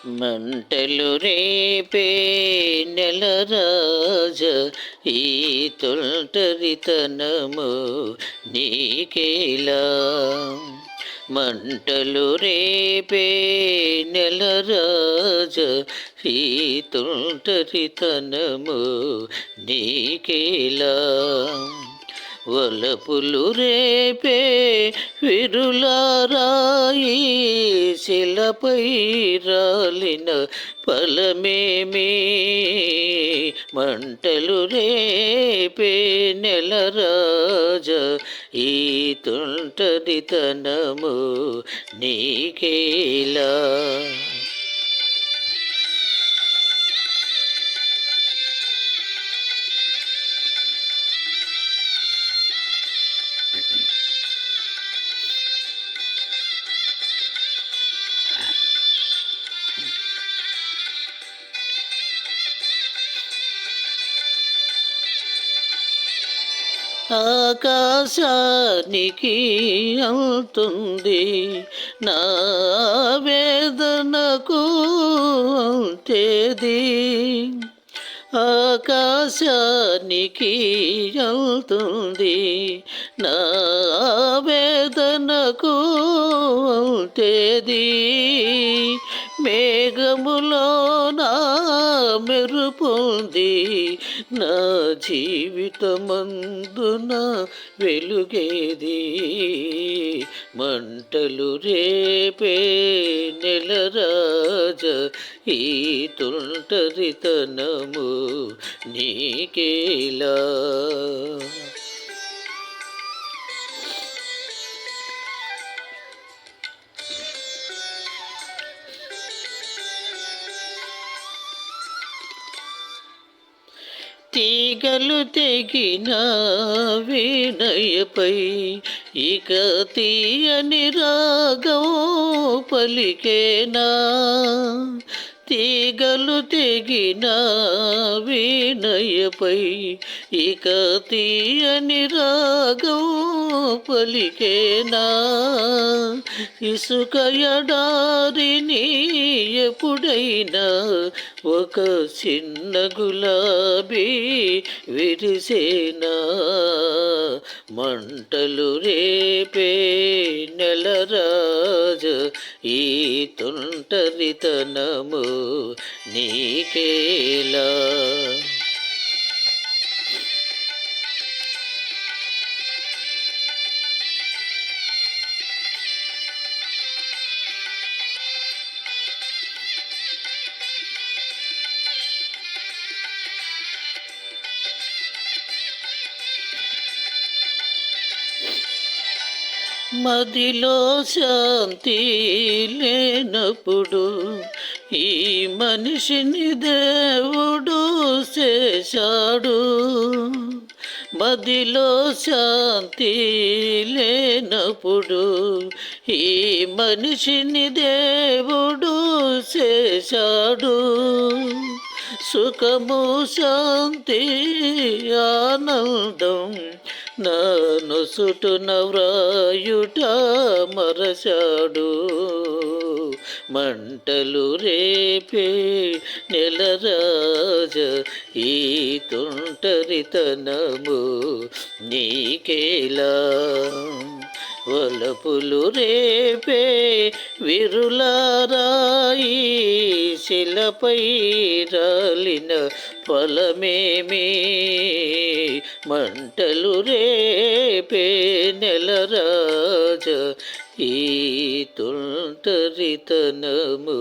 మంటలు రేపే నెలరాజ ఈ తొంటరితనము నీకేలా. మంటలు రేపే నెలరాజ ఈ తొంటరితనము నీకేలా. వలపులు రేపే విరులారాయి శిలపై రాలిన ఫలమేమి. మంటలు రేపే నెలరాజ ఈ తొంటరితనము నీకేలా. ఆకాశానికి అవుతుంది నా వేదనకు తేది. ఆకాశానికి అవుతుంది నా వేదనకు తేది. మేఘములో నా మెరుపొంది నా జీవితమందున వెలుగేది. మంటలు రేపే నెలరాజ ఈ తొంటరితనము నీకేలా. తీగలు తెగిన వీణయపై ఇక తీయని రాగం పలికేనా. తీగలు తెగిన వీణయపై ఇక తీయని రాగం పలికేనా. ఇసుక ఎడారిని ఎప్పుడైనా ఒక చిన్న గులాబీ విరిసేనా. మంటలు రేపే నెలరాజ ఈ తొంటరితనము నీకేలా. మదిలో శాంతి లేనప్పుడు ఈ మనిషిని దేవుడు చేశాడు. మదిలో శాంతి లేనప్పుడు ఈ మనిషిని దేవుడు చేశాడు. సుఖము శాంతి ఆనందం నా నొసుటున వ్రాయుట మరచాడు. మంటలు రేపే నెలరాజ ఈ తొంటరితనము నీకేలా. వలపులు రేపే విరులారాయి శిలపై రాలిన ఫలమేమి. మంటలు రేపే నెలరాజ ఈ తొంటరితనము